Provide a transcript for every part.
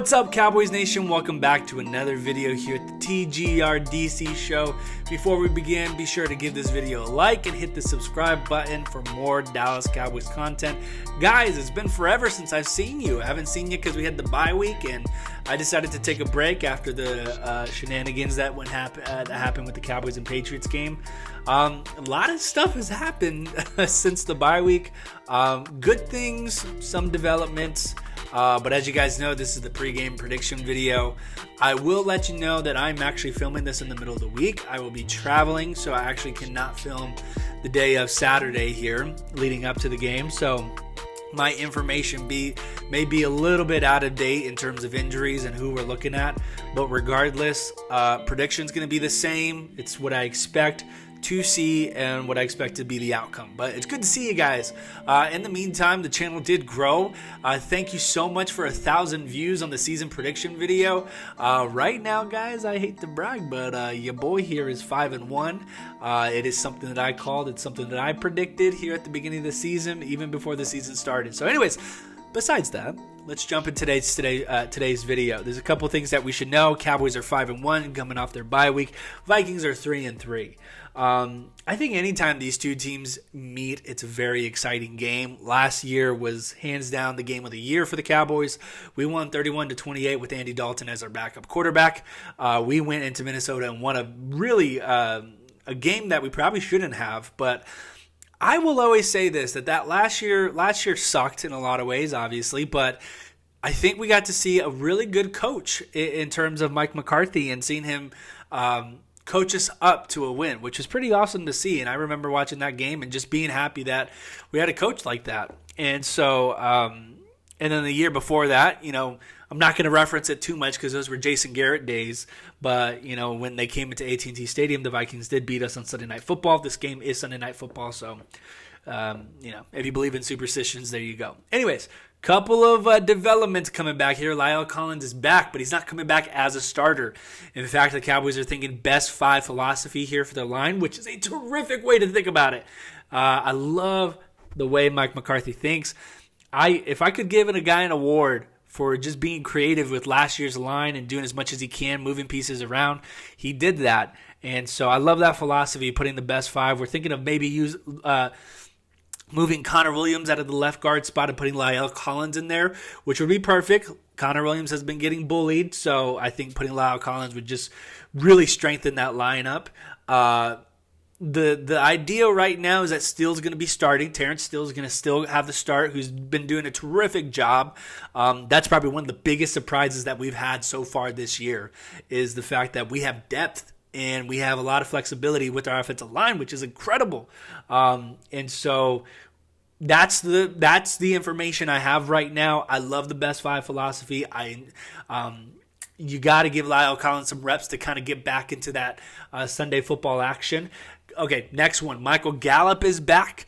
What's up, Cowboys Nation? Welcome back to another video here at the TGRDC show. Before we begin, be sure to give this video a like and hit the subscribe button for more Dallas Cowboys content. Guys, it's been forever since I've seen you. I haven't seen you because we had the bye week, and I decided to take a break after the shenanigans that happened with the Cowboys and Patriots game. A lot of stuff has happened since the bye week. Good things, some developments. But as you guys know, this is the pregame prediction video. I will let you know that I'm actually filming this in the middle of the week. I will be traveling, so I actually cannot film the day of Saturday here leading up to the game. So my information may be a little bit out of date in terms of injuries and who we're looking at. But regardless, prediction's going to be the same. It's what I expect to see and what I expect to be the outcome. But it's good to see you guys. In the meantime, the channel did grow. Thank you so much for 1,000 views on the season prediction video. Right now, guys, I hate to brag, but your boy here is 5-1. It is something that I called. It's something that I predicted here at the beginning of the season, even before the season started. So anyways, besides that, let's jump into today's video. There's a couple things that we should know. Cowboys are 5-1 coming off their bye week. Vikings are 3-3. I think anytime these two teams meet, it's a very exciting game. Last year was hands down the game of the year for the Cowboys. We won 31-28 with Andy Dalton as our backup quarterback. We went into Minnesota and won a game that we probably shouldn't have, but I will always say this, that last year sucked in a lot of ways, obviously, but I think we got to see a really good coach in terms of Mike McCarthy and seeing him coach us up to a win, which is pretty awesome to see. And I remember watching that game and just being happy that we had a coach like that. And so, and then the year before that, I'm not going to reference it too much because those were Jason Garrett days. But, when they came into AT&T Stadium, the Vikings did beat us on Sunday Night Football. This game is Sunday Night Football. So, if you believe in superstitions, there you go. Anyways, couple of developments coming back here. La'el Collins is back, but he's not coming back as a starter. In fact, the Cowboys are thinking best five philosophy here for their line, which is a terrific way to think about it. I love the way Mike McCarthy thinks. If I could give a guy an award for just being creative with last year's line and doing as much as he can, moving pieces around, he did that. And so I love that philosophy, putting the best five. We're thinking of maybe moving Connor Williams out of the left guard spot and putting La'el Collins in there, which would be perfect. Connor Williams has been getting bullied, so I think putting La'el Collins would just really strengthen that lineup. The idea right now is that Steele's going to be starting. Terrence Steele is going to still have the start, who's been doing a terrific job. That's probably one of the biggest surprises that we've had so far this year is the fact that we have depth and we have a lot of flexibility with our offensive line, which is incredible. And so that's the information I have right now. I love the best five philosophy. You got to give La'el Collins some reps to kind of get back into that Sunday football action. Okay, next one. Michael Gallup is back.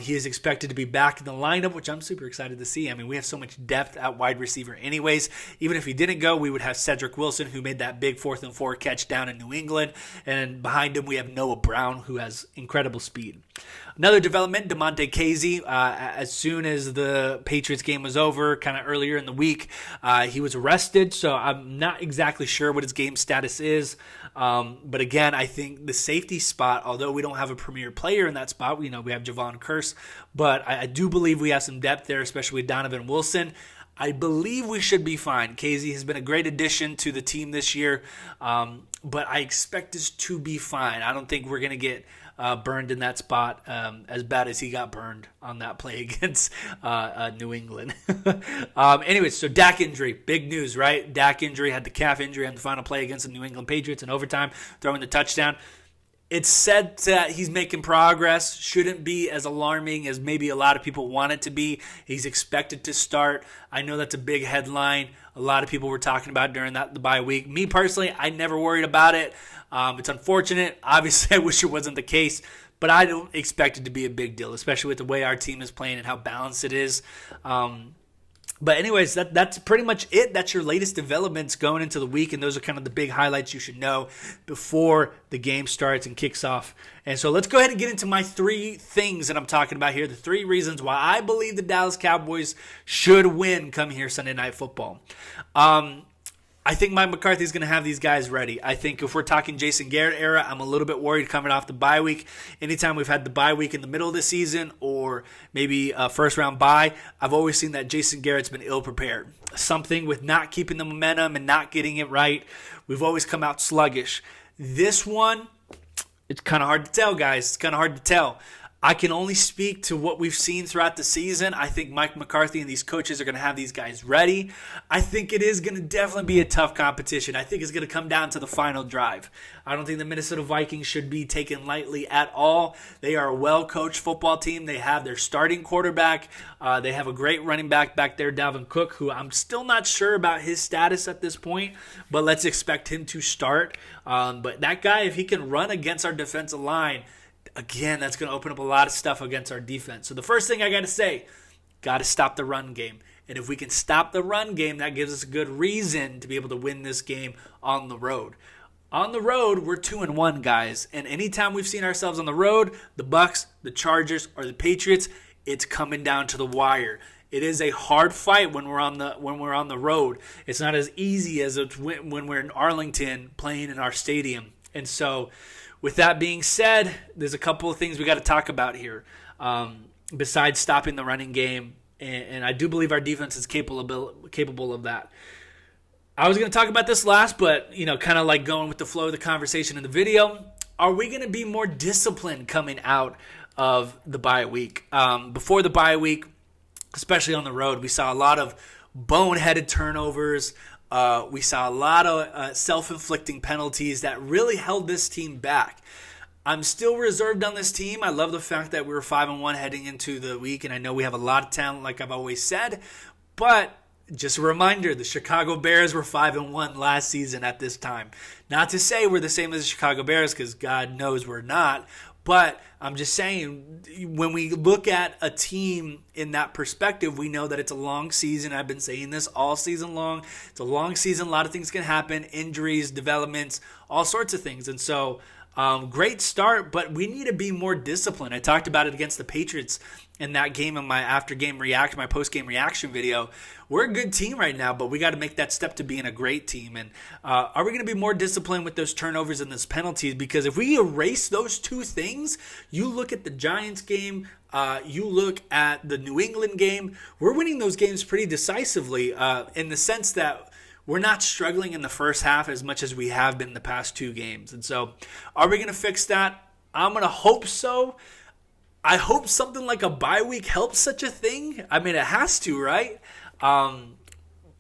He is expected to be back in the lineup, which I'm super excited to see. I mean, we have so much depth at wide receiver anyways. Even if he didn't go, we would have Cedric Wilson, who made that big 4th-and-4 catch down in New England. And behind him, we have Noah Brown, who has incredible speed. Another development, DeMonte Casey. As soon as the Patriots game was over, kind of earlier in the week, he was arrested. So I'm not exactly sure what his game status is. But again, I think the safety spot, although we don't have a premier player in that spot, we have Javon Curse, but I do believe we have some depth there, especially with Donovan Wilson. I believe we should be fine. Casey has been a great addition to the team this year, but I expect us to be fine. I don't think we're going to get burned in that spot as bad as he got burned on that play against New England. Anyways, so Dak injury, big news, right? Dak injury, had the calf injury on the final play against the New England Patriots in overtime, throwing the touchdown. It's said that he's making progress. Shouldn't be as alarming as maybe a lot of people want it to be. He's expected to start. I know that's a big headline. A lot of people were talking about during the bye week. Me personally, I never worried about it. It's unfortunate. Obviously, I wish it wasn't the case, but I don't expect it to be a big deal, especially with the way our team is playing and how balanced it is. But anyways, that's pretty much it. That's your latest developments going into the week, and those are kind of the big highlights you should know before the game starts and kicks off. And so let's go ahead and get into my 3 things that I'm talking about here, the 3 reasons why I believe the Dallas Cowboys should win come here Sunday Night Football. I think Mike McCarthy is going to have these guys ready. I think if we're talking Jason Garrett era, I'm a little bit worried coming off the bye week. Anytime we've had the bye week in the middle of the season or maybe a first-round bye, I've always seen that Jason Garrett's been ill-prepared. Something with not keeping the momentum and not getting it right. We've always come out sluggish. This one, it's kind of hard to tell, guys. It's kind of hard to tell. I can only speak to what we've seen throughout the season. I think Mike McCarthy and these coaches are going to have these guys ready. I think it is going to definitely be a tough competition. I think it's going to come down to the final drive. I don't think the Minnesota Vikings should be taken lightly at all. They are a well-coached football team. They have their starting quarterback. They have a great running back there, Dalvin Cook, who I'm still not sure about his status at this point, but let's expect him to start. But that guy, if he can run against our defensive line, again, that's going to open up a lot of stuff against our defense. So the first thing I got to say, got to stop the run game. And if we can stop the run game, that gives us a good reason to be able to win this game on the road. On the road, we're 2-1, guys. And anytime we've seen ourselves on the road, the Bucs, the Chargers, or the Patriots, it's coming down to the wire. It is a hard fight when we're on the road. It's not as easy as it's when we're in Arlington playing in our stadium. And so, with that being said, there's a couple of things we got to talk about here. Besides stopping the running game, and I do believe our defense is capable of that. I was going to talk about this last, but kind of like going with the flow of the conversation in the video. Are we going to be more disciplined coming out of the bye week? Before the bye week, especially on the road, we saw a lot of boneheaded turnovers. We saw a lot of self-inflicting penalties that really held this team back. I'm still reserved on this team. I love the fact that we were 5-1 heading into the week, and I know we have a lot of talent, like I've always said. But just a reminder, the Chicago Bears were 5-1 last season at this time. Not to say we're the same as the Chicago Bears, because God knows we're not. But I'm just saying, when we look at a team in that perspective, we know that it's a long season. I've been saying this all season long. It's a long season. A lot of things can happen. Injuries, developments, all sorts of things. And so, great start, but we need to be more disciplined. I talked about it against the Patriots in that game in my my post-game reaction video. We're a good team right now, but we got to make that step to being a great team. And are we going to be more disciplined with those turnovers and those penalties? Because if we erase those two things, you look at the Giants game, you look at the New England game, we're winning those games pretty decisively in the sense that we're not struggling in the first half as much as we have been the past 2 games. And so are we going to fix that? I'm going to hope so. I hope something like a bye week helps such a thing. I mean, it has to, right?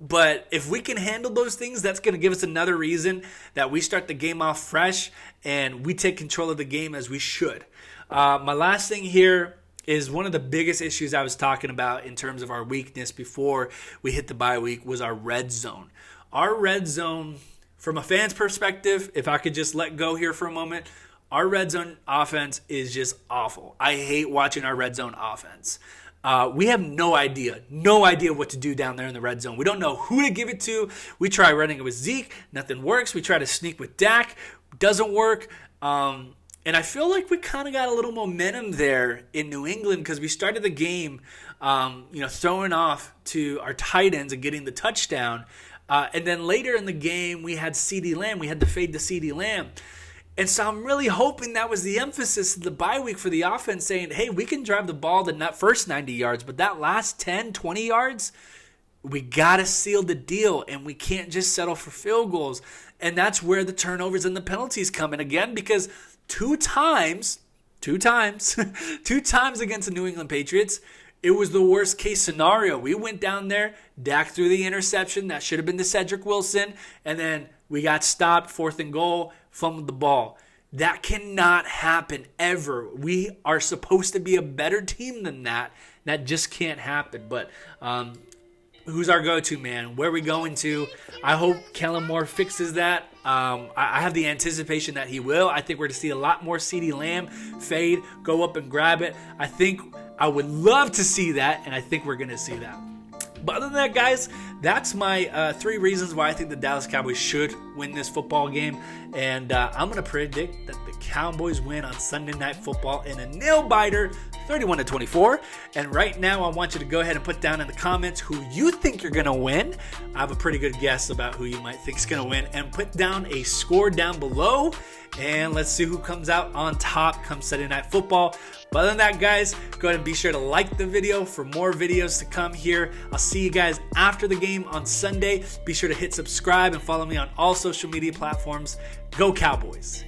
But if we can handle those things, that's going to give us another reason that we start the game off fresh and we take control of the game as we should. My last thing here is one of the biggest issues I was talking about in terms of our weakness before we hit the bye week was our red zone. Our red zone, from a fan's perspective, if I could just let go here for a moment, our red zone offense is just awful. I hate watching our red zone offense. We have no idea what to do down there in the red zone. We don't know who to give it to. We try running it with Zeke. Nothing works. We try to sneak with Dak. Doesn't work. And I feel like we kind of got a little momentum there in New England because we started the game, throwing off to our tight ends and getting the touchdown. And then later in the game, we had CeeDee Lamb. We had to fade to CeeDee Lamb. And so I'm really hoping that was the emphasis of the bye week for the offense, saying, hey, we can drive the ball the first 90 yards, but that last 10, 20 yards, we got to seal the deal, and we can't just settle for field goals. And that's where the turnovers and the penalties come in again, because two times against the New England Patriots, it was the worst case scenario. We went down there, Dak threw the interception. That should have been to Cedric Wilson. And then we got stopped, 4th and goal, fumbled the ball. That cannot happen ever. We are supposed to be a better team than that. That just can't happen. But who's our go-to man? Where are we going to? I hope Kellen Moore fixes that. I have the anticipation that he will. I think we're going to see a lot more CeeDee Lamb fade, go up and grab it. I would love to see that, and I think we're going to see that. But other than that, guys, that's my 3 reasons why I think the Dallas Cowboys should win this football game. And I'm going to predict that the Cowboys win on Sunday Night Football in a nail-biter, 31-24. And right now, I want you to go ahead and put down in the comments who you think you're going to win. I have a pretty good guess about who you might think is going to win. And put down a score down below. And let's see who comes out on top come Sunday Night Football. But other than that, guys, go ahead and be sure to like the video for more videos to come here. I'll see you guys after the game on Sunday. Be sure to hit subscribe and follow me on all social media platforms. Go Cowboys!